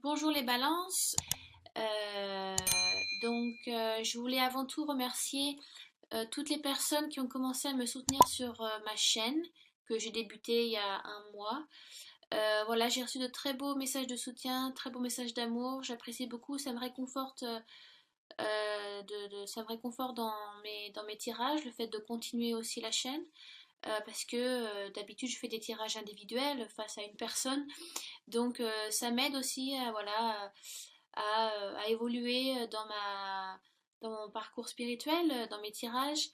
Bonjour les balances. Euh, je voulais avant tout remercier toutes les personnes qui ont commencé à me soutenir sur ma chaîne que j'ai débutée il y a un mois. Voilà, j'ai reçu de très beaux messages de soutien, très beaux messages d'amour. J'apprécie beaucoup, ça me réconforte, ça me réconforte dans mes tirages, le fait de continuer aussi la chaîne. Parce que d'habitude je fais des tirages individuels face à une personne, donc ça m'aide aussi à, voilà, à évoluer dans mon parcours spirituel, dans mes tirages.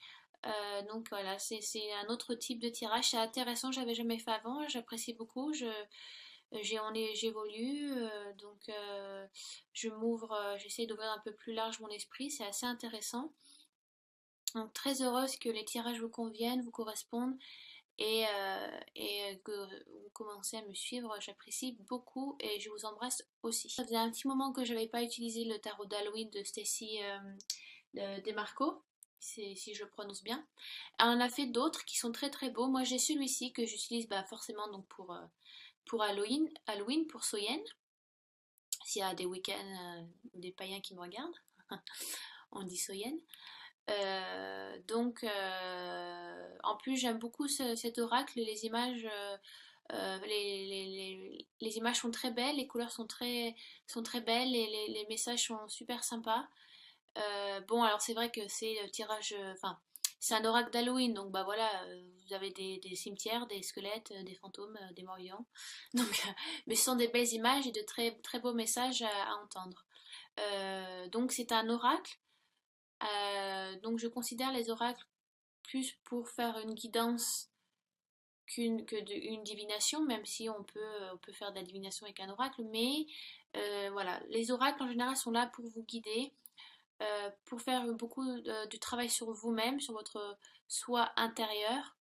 Donc voilà, c'est un autre type de tirage, c'est intéressant, j'avais jamais fait avant, j'apprécie beaucoup, j'évolue, je m'ouvre, j'essaie d'ouvrir un peu plus large mon esprit, c'est assez intéressant. Donc très heureuse que les tirages vous conviennent, vous correspondent et que vous commencez à me suivre, j'apprécie beaucoup et je vous embrasse aussi. Ça faisait un petit moment que je n'avais pas utilisé le tarot d'Halloween de Stacy Demarco, si je le prononce bien. Elle en a fait d'autres qui sont très très beaux. Moi j'ai celui-ci que j'utilise forcément donc pour Halloween, pour Soyen, s'il y a des week-ends des païens qui me regardent, on dit Soyen. En plus, j'aime beaucoup cet oracle. Les images, les images sont très belles, les couleurs sont très belles et les messages sont super sympas. Bon, alors c'est vrai que c'est le tirage, enfin, c'est un oracle d'Halloween, donc bah voilà, vous avez des cimetières, des squelettes, des fantômes, des morts-vivants. Mais ce sont des belles images et de très très beaux messages à entendre. Donc c'est un oracle. Donc je considère les oracles plus pour faire une guidance une divination, même si on peut faire de la divination avec un oracle, mais voilà, les oracles en général sont là pour vous guider, pour faire beaucoup de travail sur vous-même, sur votre soi intérieur,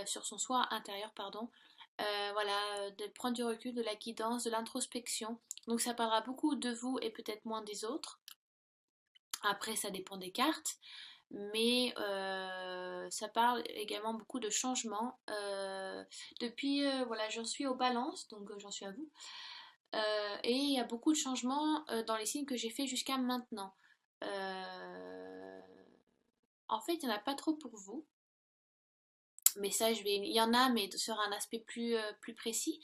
sur son soi intérieur, pardon. Voilà, de prendre du recul, de la guidance, de l'introspection. Donc ça parlera beaucoup de vous et peut-être moins des autres. Après, ça dépend des cartes, mais ça parle également beaucoup de changements. Depuis, voilà, j'en suis aux balances, donc j'en suis à vous. Et il y a beaucoup de changements dans les signes que j'ai fait jusqu'à maintenant. Euh, En fait, il n'y en a pas trop pour vous, mais ça, il y en a, mais sur un aspect plus précis.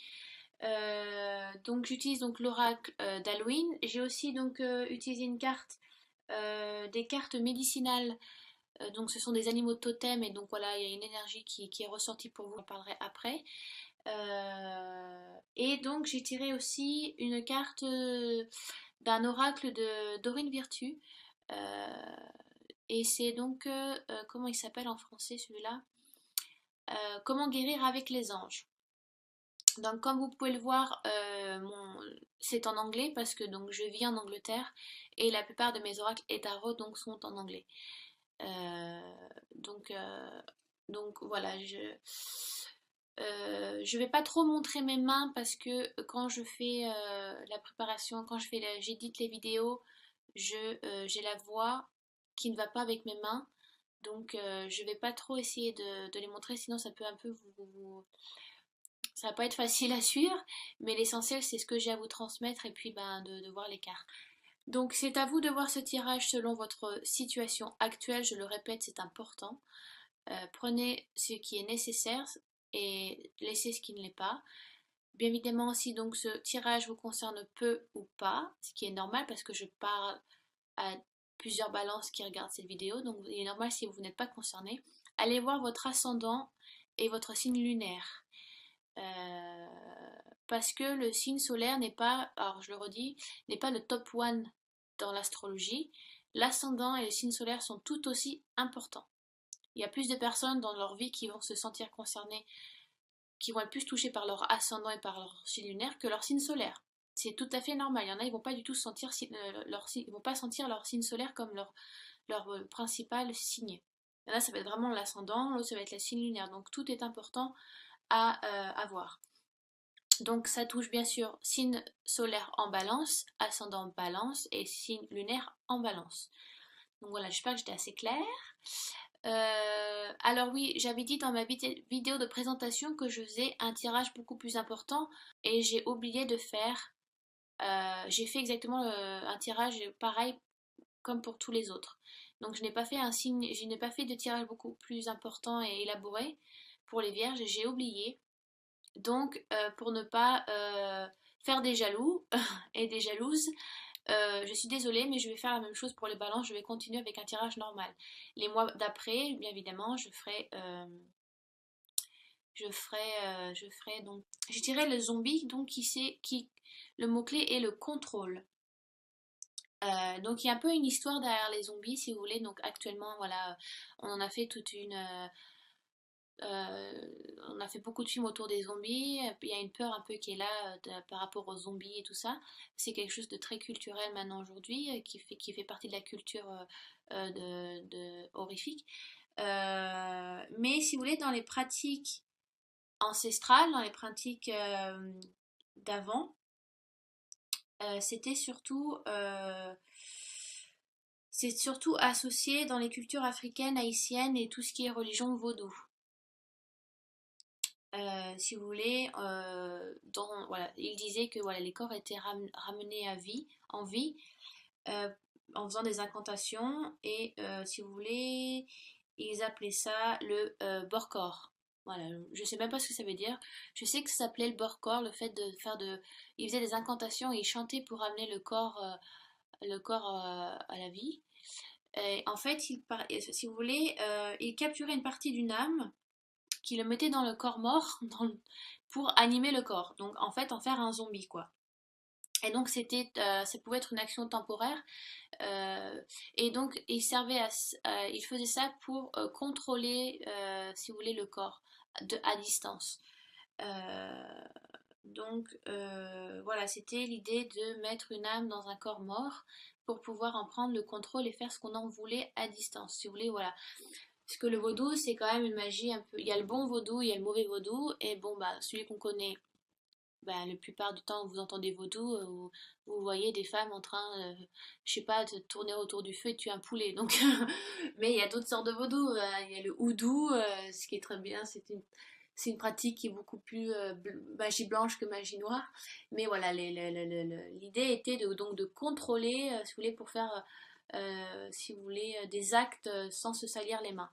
Donc j'utilise donc l'oracle d'Halloween. J'ai aussi donc utilisé une carte, des cartes médicinales. Donc ce sont des animaux de totem et donc voilà, il y a une énergie qui est ressortie pour vous, j'en parlerai après. Et donc j'ai tiré aussi une carte d'un oracle de Dorine Virtue. Euh, et c'est donc, comment il s'appelle en français celui-là? Comment guérir avec les anges. Donc comme vous pouvez le voir, c'est en anglais parce que donc je vis en Angleterre et la plupart de mes oracles et tarots donc sont en anglais. Euh, donc, euh, donc voilà, je vais pas trop montrer mes mains parce que quand je fais la préparation, j'édite les vidéos, j'ai la voix qui ne va pas avec mes mains. Donc je vais pas trop essayer de les montrer, sinon ça peut un peu ça va pas être facile à suivre, mais l'essentiel c'est ce que j'ai à vous transmettre et puis de voir les cartes. Donc c'est à vous de voir ce tirage selon votre situation actuelle, je le répète, c'est important. Prenez ce qui est nécessaire et laissez ce qui ne l'est pas. Bien évidemment, si donc ce tirage vous concerne peu ou pas, ce qui est normal parce que je parle à plusieurs balances qui regardent cette vidéo, donc il est normal si vous n'êtes pas concerné. Allez voir votre ascendant et votre signe lunaire. Euh, Parce que le signe solaire n'est pas, alors je le redis, n'est pas le top one dans l'astrologie. L'ascendant et le signe solaire sont tout aussi importants. Il y a plus de personnes dans leur vie qui vont se sentir concernées, qui vont être plus touchées par leur ascendant et par leur signe lunaire que leur signe solaire. C'est tout à fait normal. Il y en a, ils vont pas du tout sentir ils vont pas sentir leur signe solaire comme leur principal signe. Il y en a, ça va être vraiment l'ascendant, l'autre, ça va être la signe lunaire. Donc tout est important à avoir. Donc ça touche bien sûr signe solaire en balance, ascendant balance et signe lunaire en balance. Donc voilà, j'espère que j'étais assez claire. Alors oui, j'avais dit dans ma vidéo de présentation que je faisais un tirage beaucoup plus important et j'ai oublié de faire j'ai fait exactement un tirage pareil comme pour tous les autres. Donc je n'ai pas fait un signe, je n'ai pas fait de tirage beaucoup plus important et élaboré pour les vierges, j'ai oublié. Donc pour ne pas faire des jaloux et des jalouses, je suis désolée, mais je vais faire la même chose pour les balances. Je vais continuer avec un tirage normal. Les mois d'après, bien évidemment, je ferai donc, je dirais le zombie, donc le mot-clé est le contrôle. Donc il y a un peu une histoire derrière les zombies, si vous voulez. Donc actuellement, voilà, on en a fait toute une, on a fait beaucoup de films autour des zombies. Il y a une peur un peu qui est là par rapport aux zombies et tout ça. C'est quelque chose de très culturel maintenant aujourd'hui, qui fait partie de la culture horrifique. Mais si vous voulez, dans les pratiques ancestrales, dans les pratiques d'avant, c'était c'est surtout associé dans les cultures africaines, haïtiennes et tout ce qui est religion vaudou. Si vous voulez, voilà, il disait que voilà, les corps étaient ramenés en vie, euh, en faisant des incantations et si vous voulez, ils appelaient ça le Borkor. Voilà, je sais même pas ce que ça veut dire. Je sais que ça s'appelait le Borkor, le fait de faire de. Ils faisaient des incantations et ils chantaient pour ramener le corps à la vie. Et en fait, si vous voulez, ils capturaient une partie d'une âme qui le mettait dans le corps mort pour animer le corps. Donc en fait, en faire un zombie, quoi. Et donc ça pouvait être une action temporaire. Et donc il faisait ça pour contrôler, si vous voulez, le corps à distance. Euh, voilà, c'était l'idée de mettre une âme dans un corps mort pour pouvoir en prendre le contrôle et faire ce qu'on en voulait à distance. Si vous voulez, voilà. Parce que le vaudou, c'est quand même une magie un peu. Il y a le bon vaudou, il y a le mauvais vaudou. Et bon, bah, celui qu'on connaît, bah, la plupart du temps, vous entendez vaudou, vous voyez des femmes en train, je sais pas, de tourner autour du feu et tuer un poulet. Donc, mais il y a d'autres sortes de vaudou. Il y a le houdou, ce qui est très bien. C'est une pratique qui est beaucoup plus magie blanche que magie noire. Mais voilà, l'idée était donc de contrôler, si vous voulez, pour faire, si vous voulez, des actes sans se salir les mains.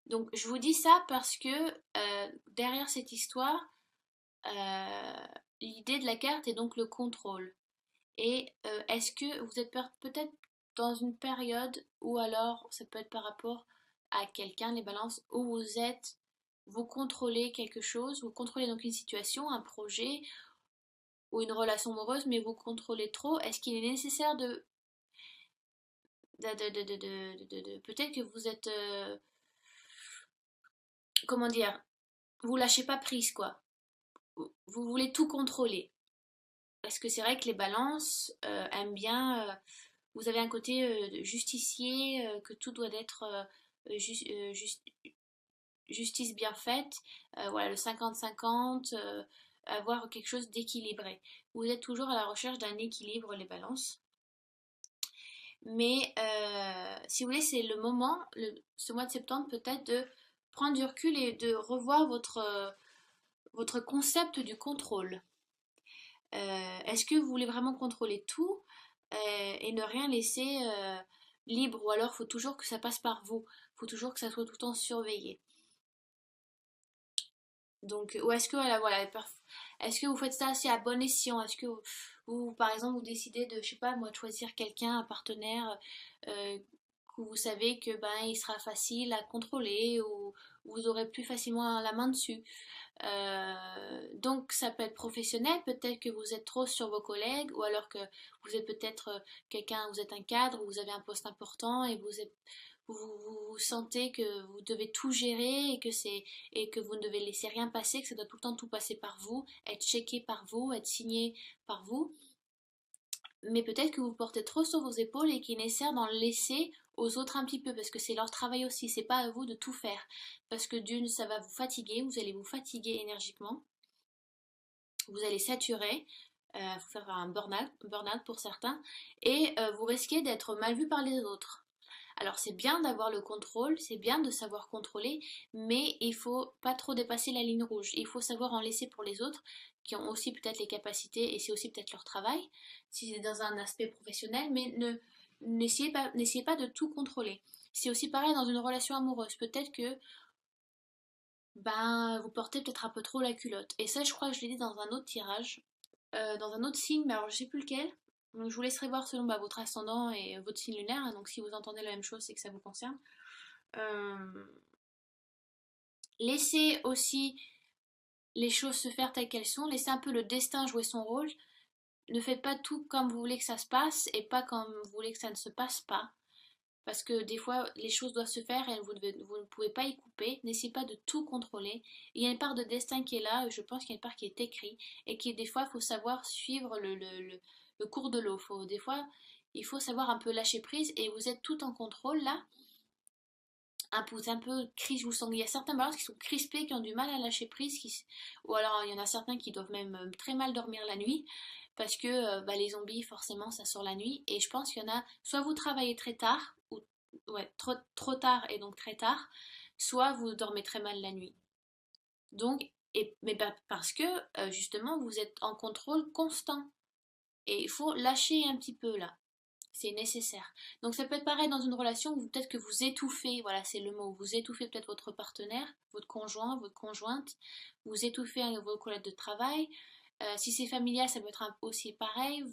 Donc je vous dis ça parce que derrière cette histoire, l'idée de la carte est donc le contrôle. Et est-ce que vous êtes peut-être dans une période ou alors ça peut être par rapport à quelqu'un, les balances, où vous contrôlez quelque chose, vous contrôlez donc une situation, un projet ou une relation amoureuse, mais vous contrôlez trop. Est-ce qu'il est nécessaire peut-être que vous êtes, comment dire, vous lâchez pas prise quoi. Vous voulez tout contrôler. Parce que c'est vrai que les balances aiment bien. Vous avez un côté justicier, que tout doit être justice bien faite. Voilà, le 50-50, avoir quelque chose d'équilibré. Vous êtes toujours à la recherche d'un équilibre, les balances. Mais si vous voulez, c'est le moment, ce mois de septembre, peut-être de prendre du recul et de revoir votre concept du contrôle. Est-ce que vous voulez vraiment contrôler tout et ne rien laisser libre, ou alors il faut toujours que ça passe par vous, il faut toujours que ça soit tout le temps surveillé. Donc, ou est-ce que voilà, est-ce que vous faites ça assez à bon escient? Est-ce que par exemple, vous décidez de, je sais pas moi, de choisir quelqu'un, un partenaire que vous savez que ben il sera facile à contrôler, ou vous aurez plus facilement la main dessus. Donc ça peut être professionnel, peut-être que vous êtes trop sur vos collègues, ou alors que vous êtes peut-être vous êtes un cadre, vous avez un poste important et vous sentez que vous devez tout gérer et que vous ne devez laisser rien passer, que ça doit tout le temps tout passer par vous, être checké par vous, être signé par vous. Mais peut-être que vous portez trop sur vos épaules et qu'il est nécessaire d'en laisser aux autres un petit peu, parce que c'est leur travail aussi, c'est pas à vous de tout faire. Parce que d'une, ça va vous fatiguer, vous allez vous fatiguer énergiquement, vous allez saturer, vous faire un burn-out pour certains, et vous risquez d'être mal vu par les autres. Alors c'est bien d'avoir le contrôle, c'est bien de savoir contrôler, mais il faut pas trop dépasser la ligne rouge. Il faut savoir en laisser pour les autres qui ont aussi peut-être les capacités et c'est aussi peut-être leur travail, si c'est dans un aspect professionnel, mais n'essayez pas de tout contrôler. C'est aussi pareil dans une relation amoureuse. Peut-être que ben, vous portez peut-être un peu trop la culotte. Et ça, je crois que je l'ai dit dans un autre tirage, dans un autre signe, mais alors je sais plus lequel. Donc je vous laisserai voir selon bah, votre ascendant et votre signe lunaire, hein. Donc si vous entendez la même chose, c'est que ça vous concerne. Euh, Laissez aussi les choses se faire telles qu'elles sont, laissez un peu le destin jouer son rôle. Ne faites pas tout comme vous voulez que ça se passe et pas comme vous voulez que ça ne se passe pas. Parce que des fois, les choses doivent se faire et vous ne pouvez pas y couper. N'essayez pas de tout contrôler. Il y a une part de destin qui est là, je pense qu'il y a une part qui est écrite, et qui, des fois, il faut savoir suivre le cours de l'eau. Des fois, il faut savoir un peu lâcher prise, et vous êtes tout en contrôle là. Vous êtes un peu crispé, je vous sens. Il y a certains balances qui sont crispés, qui ont du mal à lâcher prise, ou alors il y en a certains qui doivent même très mal dormir la nuit, parce que bah, les zombies, forcément, ça sort la nuit. Et je pense qu'il y en a, soit vous travaillez très tard, ou ouais, trop tard et donc très tard, soit vous dormez très mal la nuit. Donc, mais parce que justement, vous êtes en contrôle constant. Et il faut lâcher un petit peu là. C'est nécessaire. Donc ça peut être pareil dans une relation où peut-être que vous étouffez, voilà c'est le mot, vous étouffez peut-être votre partenaire, votre conjoint, votre conjointe, vous étouffez vos collègues de travail. Si c'est familial, ça peut être aussi pareil,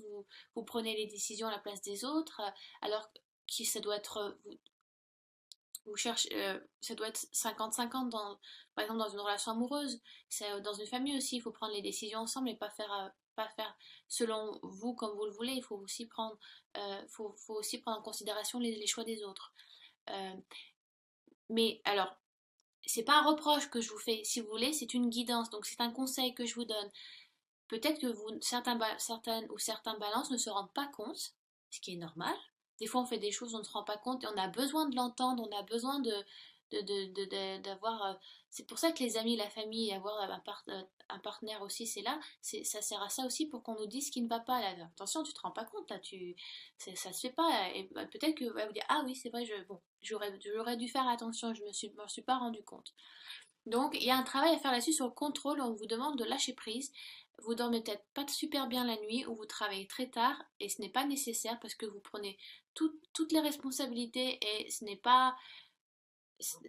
vous prenez les décisions à la place des autres, alors que ça doit être, vous cherchez, ça doit être 50-50 par exemple dans une relation amoureuse. Dans une famille aussi, il faut prendre les décisions ensemble et pas faire selon vous comme vous le voulez. Il faut aussi prendre en considération les choix des autres. Euh, mais alors, c'est pas un reproche que je vous fais, si vous voulez, c'est une guidance. Donc c'est un conseil que je vous donne. Peut-être que certaines ou certains balances ne se rendent pas compte, ce qui est normal. Des fois, on fait des choses, on ne se rend pas compte et on a besoin de l'entendre, on a besoin d'avoir. C'est pour ça que les amis, la famille, avoir un partenaire aussi, c'est là. Ça sert à ça aussi pour qu'on nous dise ce qui ne va pas. Là. Attention, tu te rends pas compte, là, ça se fait pas. Et bah, peut-être que vous dire, ah oui, c'est vrai, bon, j'aurais dû faire attention, je m'en suis pas rendu compte. Donc, il y a un travail à faire là-dessus sur le contrôle. On vous demande de lâcher prise. Vous dormez peut-être pas super bien la nuit ou vous travaillez très tard et ce n'est pas nécessaire parce que vous prenez toutes les responsabilités et ce n'est pas, ça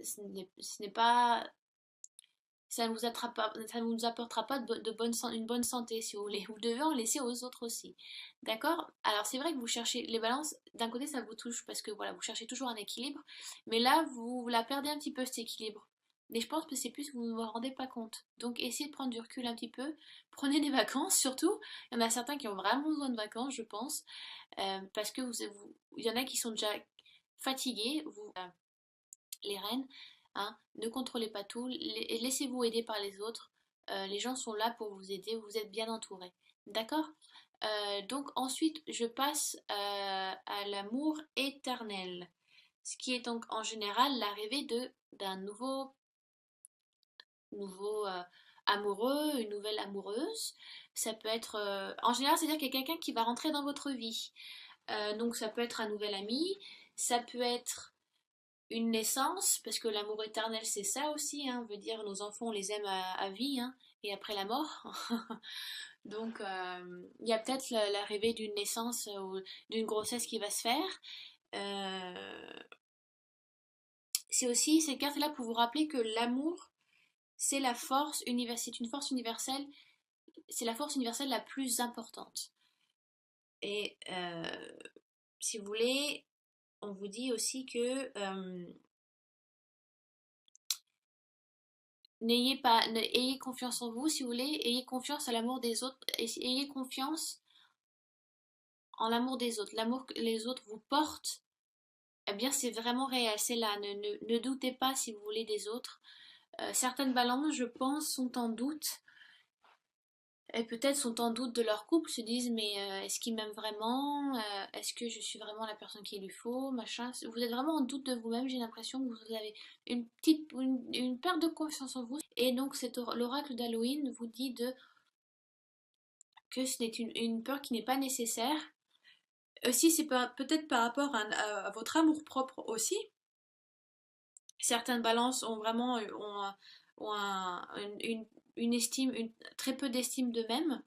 ne vous apportera pas une bonne santé si vous voulez. Vous devez en laisser aux autres aussi. D'accord? Alors c'est vrai que vous cherchez les balances, d'un côté ça vous touche parce que voilà, vous cherchez toujours un équilibre, mais là vous la perdez un petit peu cet équilibre. Mais je pense que c'est plus que vous ne vous rendez pas compte. Donc essayez de prendre du recul un petit peu. Prenez des vacances surtout. Il y en a certains qui ont vraiment besoin de vacances, je pense. Parce que il y en a qui sont déjà fatigués. Les reines, hein, ne contrôlez pas tout, laissez-vous aider par les autres. Les gens sont là pour vous aider, vous êtes bien entouré. D'accord? Donc ensuite, je passe à l'amour éternel, ce qui est donc en général l'arrivée d'un nouveau amoureux, une nouvelle amoureuse. Ça peut être, en général, c'est-à-dire qu'il y a quelqu'un qui va rentrer dans votre vie. Donc ça peut être un nouvel ami, ça peut être une naissance, parce que l'amour éternel c'est ça aussi, hein, veut dire nos enfants on les aime à vie, hein, et après la mort. Donc il y a peut-être l'arrivée d'une naissance ou d'une grossesse qui va se faire. Euh, c'est aussi cette carte là pour vous rappeler que l'amour c'est c'est une force universelle, c'est la force universelle la plus importante. Et si vous voulez, on vous dit aussi que ayez confiance en vous si vous voulez, ayez confiance à l'amour des autres, ayez confiance en l'amour des autres, l'amour que les autres vous portent, eh bien c'est vraiment réel, c'est là, ne doutez pas si vous voulez des autres. Certaines balances, je pense, sont en doute, et peut-être sont en doute de leur couple, se disent mais est-ce qu'il m'aime vraiment? Est-ce que je suis vraiment la personne qu'il lui faut? Machin. Vous êtes vraiment en doute de vous-même, j'ai l'impression que vous avez une perte de confiance en vous. Et donc l'oracle d'Halloween vous dit que ce n'est une peur qui n'est pas nécessaire, Aussi, c'est peut-être par rapport à votre amour-propre aussi. Certaines balances ont vraiment ont une estime, très peu d'estime d'eux-mêmes.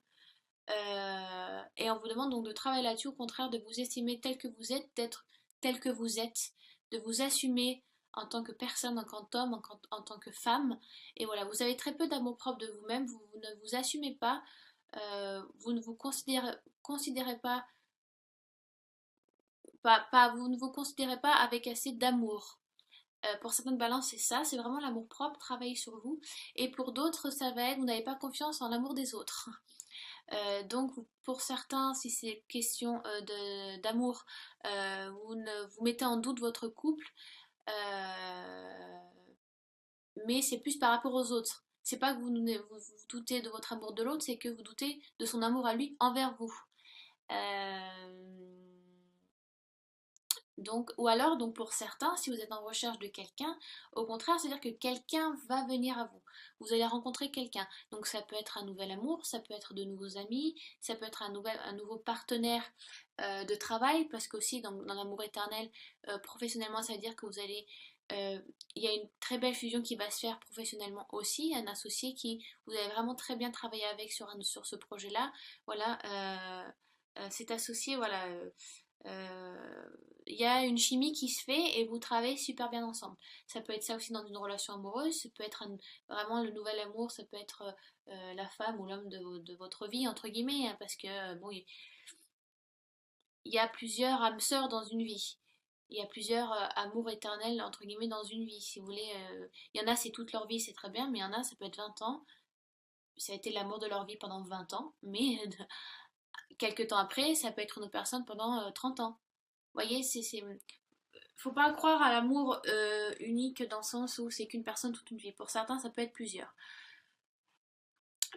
Et on vous demande donc de travailler là-dessus, au contraire, de vous estimer tel que vous êtes, d'être tel que vous êtes, de vous assumer en tant que personne, en tant qu'homme, en tant que femme. Et voilà, vous avez très peu d'amour propre de vous-même, vous ne vous assumez pas, vous ne vous considérez vous ne vous considérez pas avec assez d'amour. Pour certaines balances, c'est ça, c'est vraiment l'amour propre, travailler sur vous. Et pour d'autres, ça va être, vous n'avez pas confiance en l'amour des autres. Donc pour certains, si c'est question d'amour, vous mettez en doute votre couple, euh, mais c'est plus par rapport aux autres. C'est pas que vous doutez de votre amour de l'autre, c'est que vous doutez de son amour à lui envers vous. Euh, Donc, ou alors, donc pour certains, si vous êtes en recherche de quelqu'un, au contraire, c'est-à-dire que quelqu'un va venir à vous. Vous allez rencontrer quelqu'un. Donc ça peut être un nouvel amour, ça peut être de nouveaux amis, ça peut être un nouveau partenaire de travail, parce qu'aussi dans l'amour éternel, professionnellement, ça veut dire que il y a une très belle fusion qui va se faire professionnellement aussi, un associé qui vous allez vraiment très bien travailler avec sur ce projet-là. Voilà, cet associé, voilà. Il y a une chimie qui se fait et vous travaillez super bien ensemble. Ça peut être ça aussi dans une relation amoureuse, ça peut être vraiment le nouvel amour, ça peut être la femme ou l'homme de votre vie, entre guillemets, hein, parce que bon, il y a plusieurs âmes sœurs dans une vie. Il y a plusieurs amours éternels, entre guillemets, dans une vie, si vous voulez. Il y en a, c'est toute leur vie, c'est très bien, mais il y en a, ça peut être 20 ans. Ça a été l'amour de leur vie pendant 20 ans, mais quelques temps après, ça peut être une autre personne pendant 30 ans. Vous voyez, faut pas croire à l'amour unique dans le sens où c'est qu'une personne toute une vie. Pour certains, ça peut être plusieurs.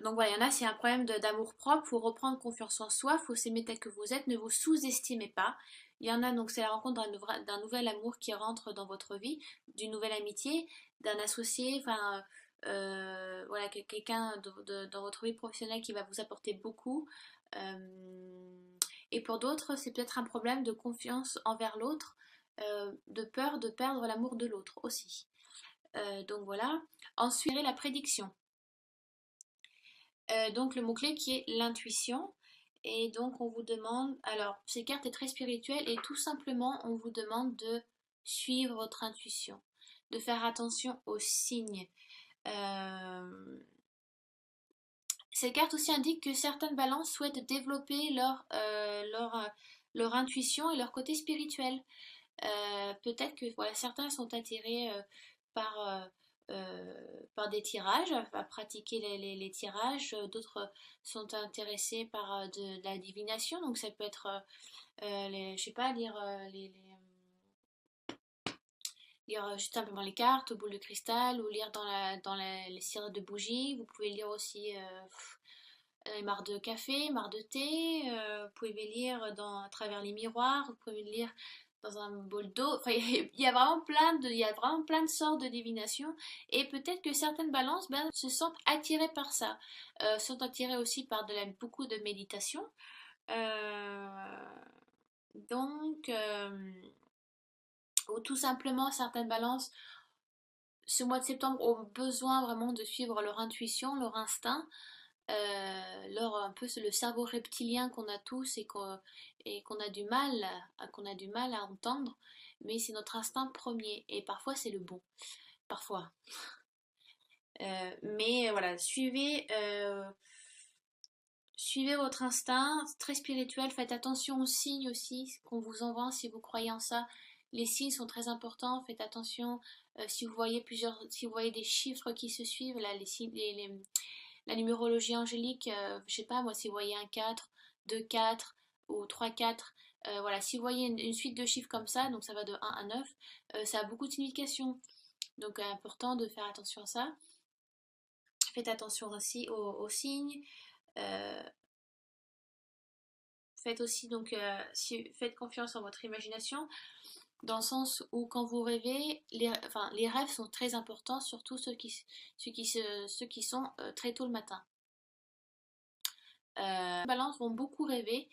Donc voilà, il y en a, c'est un problème d'amour propre, faut reprendre confiance en soi, faut s'aimer tel que vous êtes, ne vous sous-estimez pas. Il y en a, donc c'est la rencontre d'un nouvel amour qui rentre dans votre vie, d'une nouvelle amitié, d'un associé, enfin voilà, quelqu'un dans votre vie professionnelle qui va vous apporter beaucoup. Et pour d'autres, c'est peut-être un problème de confiance envers l'autre, de peur de perdre l'amour de l'autre aussi. Donc voilà. Ensuite, la prédiction. Donc le mot-clé qui est l'intuition. Et donc on vous demande, alors cette carte est très spirituelle et tout simplement on vous demande de suivre votre intuition, de faire attention aux signes. Euh, Cette carte aussi indique que certaines balances souhaitent développer leur intuition et leur côté spirituel. Peut-être que voilà, certains sont attirés par, par des tirages, à pratiquer les tirages, d'autres sont intéressés par de la divination, donc ça peut être, je sais pas, lire juste simplement les cartes, boule de cristal, ou lire les cires de bougies. Vous pouvez lire aussi marre de café, marre de thé. Vous pouvez lire à travers les miroirs. Vous pouvez lire dans un bol d'eau. Enfin, il y a vraiment il y a vraiment plein de sortes de divination. Et peut-être que certaines balances se sentent attirées par ça. Sont attirées aussi par beaucoup de méditation. Euh, donc, ou tout simplement certaines balances ce mois de septembre ont besoin vraiment de suivre leur intuition, leur instinct, un peu le cerveau reptilien qu'on a tous et qu'on a du mal à entendre, mais c'est notre instinct premier et parfois c'est le bon, parfois. Mais voilà, suivez votre instinct, très spirituel, faites attention aux signes aussi qu'on vous envoie si vous croyez en ça. Les signes sont très importants, faites attention si vous voyez des chiffres qui se suivent, là, la numérologie angélique, je sais pas moi, si vous voyez un 4, 2 4 ou 3 4, voilà, si vous voyez une suite de chiffres comme ça, donc ça va de 1 à 9, ça a beaucoup de signification. Donc important de faire attention à ça. Faites attention aussi aux signes. Euh, Faites aussi donc faites confiance en votre imagination dans le sens où quand vous rêvez, les rêves sont très importants, surtout ceux qui sont très tôt le matin. Les balances vont beaucoup rêver,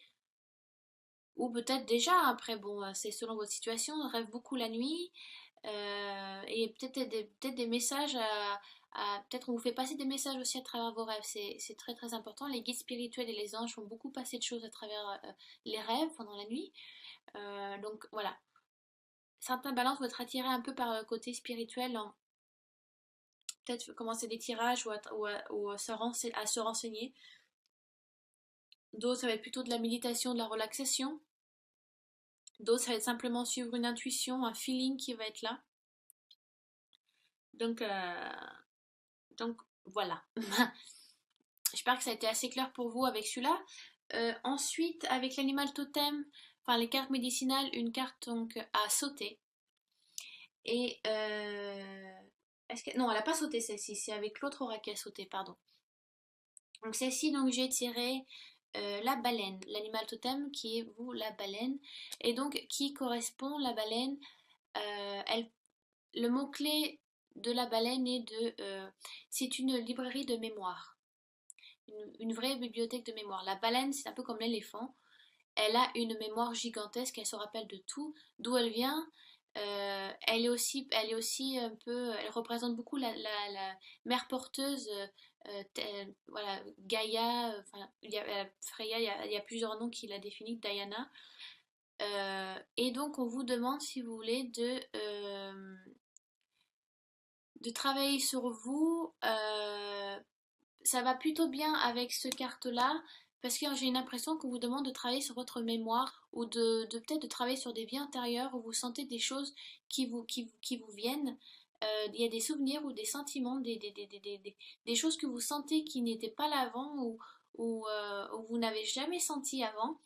Ou peut-être déjà, après, bon, c'est selon votre situation, on rêve beaucoup la nuit, et peut-être des messages peut-être on vous fait passer des messages aussi à travers vos rêves, c'est très très important. Les guides spirituels et les anges font beaucoup passer de choses à travers les rêves pendant la nuit. Donc voilà, certains balances vont être attirés un peu par le côté spirituel, peut-être commencer des tirages ou à se renseigner. D'autres, ça va être plutôt de la méditation, de la relaxation. D'autres, ça va être simplement suivre une intuition, un feeling qui va être là. Donc, donc voilà. J'espère que ça a été assez clair pour vous avec celui-là. Ensuite, avec l'animal totem, enfin les cartes médicinales, une carte donc à sauter. Et non, elle n'a pas sauté celle-ci, c'est avec l'autre aura qu'elle a sauté, pardon. Donc celle-ci, donc j'ai tiré la baleine, l'animal totem qui est vous la baleine, et donc qui correspond la baleine. Elle, le mot-clé de la baleine est c'est une librairie de mémoire, une vraie bibliothèque de mémoire. La baleine, c'est un peu comme l'éléphant. Elle a une mémoire gigantesque, elle se rappelle de tout, d'où elle vient. Elle est aussi un peu, elle représente beaucoup la mère porteuse, voilà, Gaïa, enfin, Freya, il y a plusieurs noms qui la définissent, Diana. Et donc on vous demande, si vous voulez, de travailler sur vous. Ça va plutôt bien avec ce carte-là, parce que j'ai une impression qu'on vous demande de travailler sur votre mémoire, ou peut-être de travailler sur des vies antérieures, où vous sentez des choses qui vous viennent. Il y a des souvenirs ou des sentiments, des choses que vous sentez qui n'étaient pas là avant, ou vous n'avez jamais senti avant.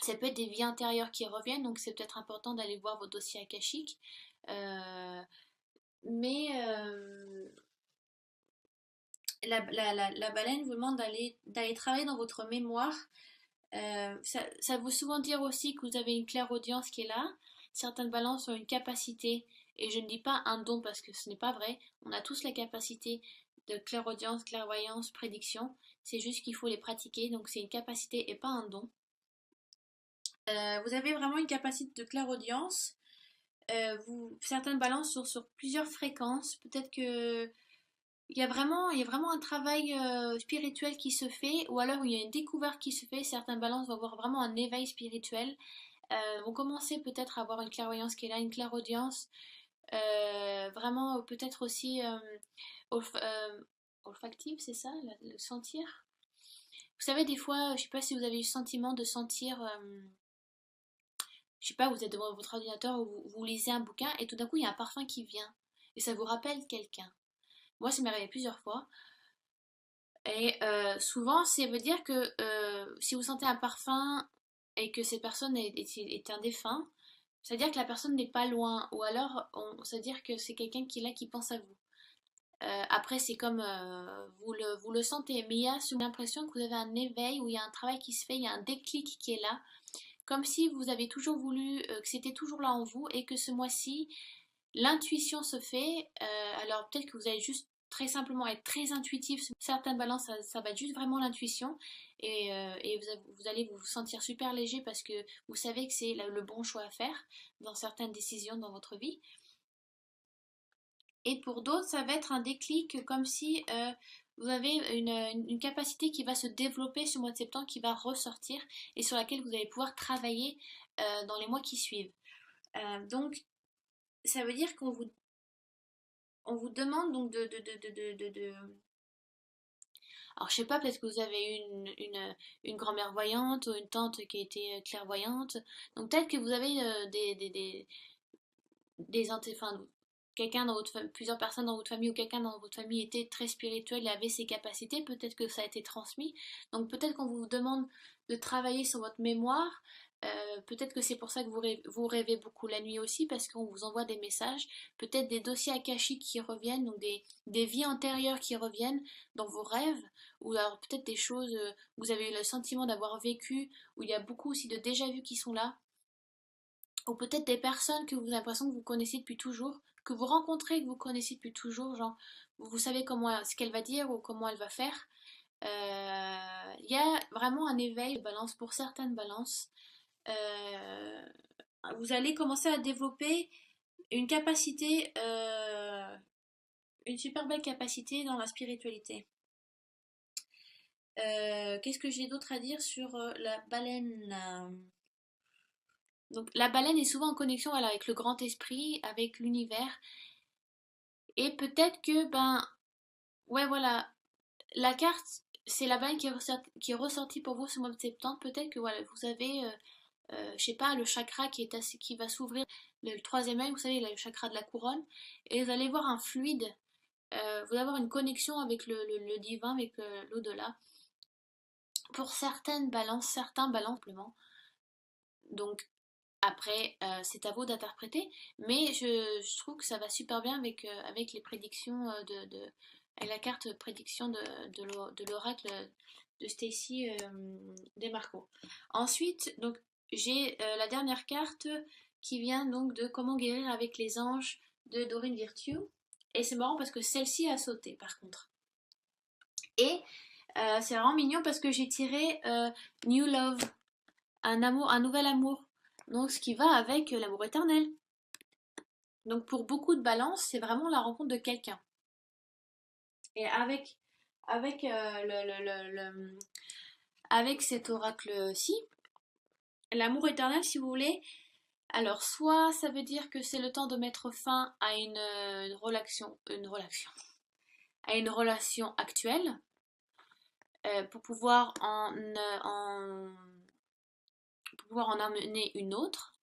Ça peut être des vies antérieures qui reviennent, donc c'est peut-être important d'aller voir vos dossiers akashiques. Euh, mais la baleine vous demande d'aller travailler dans votre mémoire. Ça veut souvent dire aussi que vous avez une clairaudience qui est là. Certaines balances ont une capacité, et je ne dis pas un don parce que ce n'est pas vrai. On a tous la capacité de clairaudience, clairvoyance, prédiction. C'est juste qu'il faut les pratiquer, donc c'est une capacité et pas un don. Vous avez vraiment une capacité de clairaudience. Certaines balances sont sur plusieurs fréquences. Peut-être que il y a vraiment un travail spirituel qui se fait, ou alors il y a une découverte qui se fait. Certaines balances vont avoir vraiment un éveil spirituel, vont commencer peut-être à avoir une clairvoyance qui est là, une clairaudience, vraiment peut-être aussi olfactive, c'est ça, le sentir. Vous savez, des fois, je sais pas si vous avez eu le sentiment de sentir, je sais pas, vous êtes devant votre ordinateur ou vous lisez un bouquin et tout d'un coup il y a un parfum qui vient et ça vous rappelle quelqu'un. Moi, ça m'est arrivé plusieurs fois. Et souvent, ça veut dire que si vous sentez un parfum et que cette personne est un défunt, ça veut dire que la personne n'est pas loin. Ou alors, ça veut dire que c'est quelqu'un qui est là, qui pense à vous. Après, c'est comme vous le sentez, mais il y a souvent l'impression que vous avez un éveil, où il y a un travail qui se fait, il y a un déclic qui est là. Comme si vous avez toujours voulu, que c'était toujours là en vous, et que ce mois-ci, l'intuition se fait. Alors peut-être que vous allez juste très simplement être très intuitif. Certaines balances, ça va être juste vraiment l'intuition. Et vous allez vous sentir super léger parce que vous savez que c'est le bon choix à faire dans certaines décisions dans votre vie. Et pour d'autres, ça va être un déclic comme si vous avez une capacité qui va se développer ce mois de septembre, qui va ressortir et sur laquelle vous allez pouvoir travailler dans les mois qui suivent. Donc, ça veut dire on vous demande donc alors je sais pas, peut-être que vous avez une grand-mère voyante ou une tante qui a été clairvoyante. Donc peut-être que vous avez enfin, quelqu'un dans votre plusieurs personnes dans votre famille, ou quelqu'un dans votre famille était très spirituel et avait ces capacités, peut-être que ça a été transmis. Donc peut-être qu'on vous demande de travailler sur votre mémoire. Peut-être que c'est pour ça que vous rêvez beaucoup la nuit aussi, parce qu'on vous envoie des messages, peut-être des dossiers akashiques qui reviennent, donc des vies antérieures qui reviennent dans vos rêves, ou alors peut-être des choses où vous avez eu le sentiment d'avoir vécu, où il y a beaucoup aussi de déjà-vu qui sont là, ou peut-être des personnes que vous avez l'impression que vous connaissez depuis toujours, que vous rencontrez, que vous connaissez depuis toujours, genre vous savez ce qu'elle va dire ou comment elle va faire. Il y a vraiment un éveil de balance pour certaines balances. euh, vous allez commencer à développer une capacité, une super belle capacité dans la spiritualité. Qu'est-ce que j'ai d'autre à dire sur la baleine? Donc la baleine est souvent en connexion, voilà, avec le grand esprit, avec l'univers. Et peut-être que, ben, ouais, voilà, la carte, c'est la baleine qui est ressortie pour vous ce mois de septembre. Peut-être que voilà, vous avez, je sais pas, le chakra qui va s'ouvrir, le troisième œil, vous savez, le chakra de la couronne. Et vous allez voir un fluide, vous allez avoir une connexion avec le divin, avec l'au-delà. Pour certaines balances, certains balances simplement. Donc après, c'est à vous d'interpréter, mais je trouve que ça va super bien avec les prédictions avec la carte prédiction de l'oracle de Stacy Demarco. Ensuite, donc j'ai la dernière carte qui vient donc de Comment guérir avec les anges de Dorine Virtue. Et c'est marrant parce que celle-ci a sauté par contre. Et c'est vraiment mignon parce que j'ai tiré New Love, un amour, un nouvel amour. Donc ce qui va avec l'amour éternel. Donc pour beaucoup de balance, c'est vraiment la rencontre de quelqu'un. Et avec, avec cet oracle-ci, l'amour éternel, si vous voulez, alors soit ça veut dire que c'est le temps de mettre fin à à une relation actuelle, pour pouvoir pour pouvoir en amener une autre.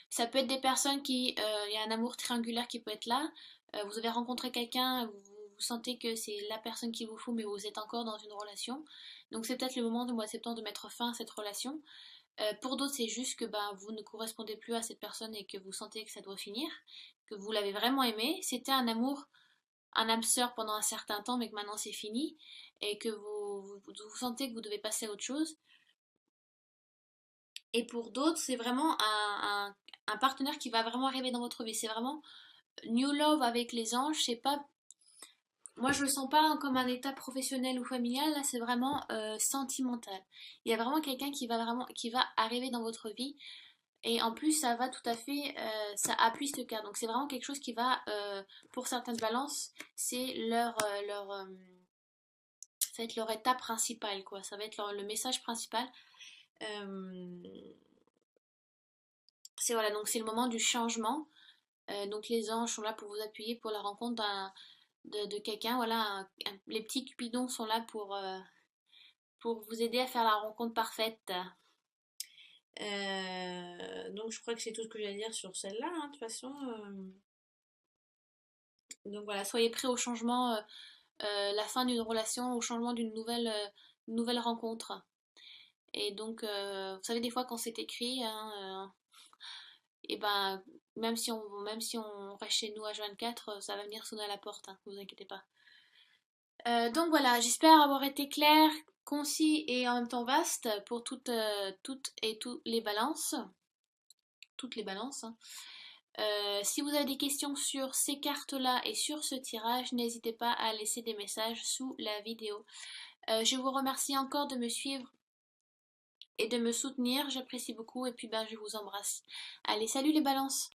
Ça peut être des personnes il y a un amour triangulaire qui peut être là. Vous avez rencontré quelqu'un, vous sentez que c'est la personne qui vous faut, mais vous êtes encore dans une relation. Donc c'est peut-être le moment du mois de septembre de mettre fin à cette relation. Pour d'autres, c'est juste que ben, vous ne correspondez plus à cette personne et que vous sentez que ça doit finir, que vous l'avez vraiment aimé. C'était un amour, un âme sœur pendant un certain temps, mais que maintenant c'est fini et que vous sentez que vous devez passer à autre chose. Et pour d'autres, c'est vraiment un partenaire qui va vraiment arriver dans votre vie. C'est vraiment New Love avec les anges. C'est pas, moi je le sens pas comme un état professionnel ou familial. Là, c'est vraiment sentimental. Il y a vraiment quelqu'un qui va arriver dans votre vie. Et en plus, ça va tout à fait, ça appuie ce carte. Donc c'est vraiment quelque chose qui va, pour certaines balances, c'est ça va être leur état principal, quoi. Ça va être le message principal. Euh, c'est voilà, donc c'est le moment du changement. Donc les anges sont là pour vous appuyer pour la rencontre de quelqu'un. Voilà, les petits cupidons sont là pour vous aider à faire la rencontre parfaite. Donc je crois que c'est tout ce que j'ai à dire sur celle-là, hein, de toute façon. Donc voilà, soyez prêts au changement, la fin d'une relation, au changement d'une nouvelle rencontre. Et donc, vous savez, des fois quand c'est écrit, hein, et ben, même si on reste chez nous à 24, ça va venir sonner à la porte, hein, ne vous inquiétez pas. Donc voilà, j'espère avoir été clair, concis et en même temps vaste pour toutes et tous les balances. Toutes les balances, hein. Si vous avez des questions sur ces cartes-là et sur ce tirage, n'hésitez pas à laisser des messages sous la vidéo. Je vous remercie encore de me suivre et de me soutenir, j'apprécie beaucoup et puis ben je vous embrasse. Allez, salut les balances!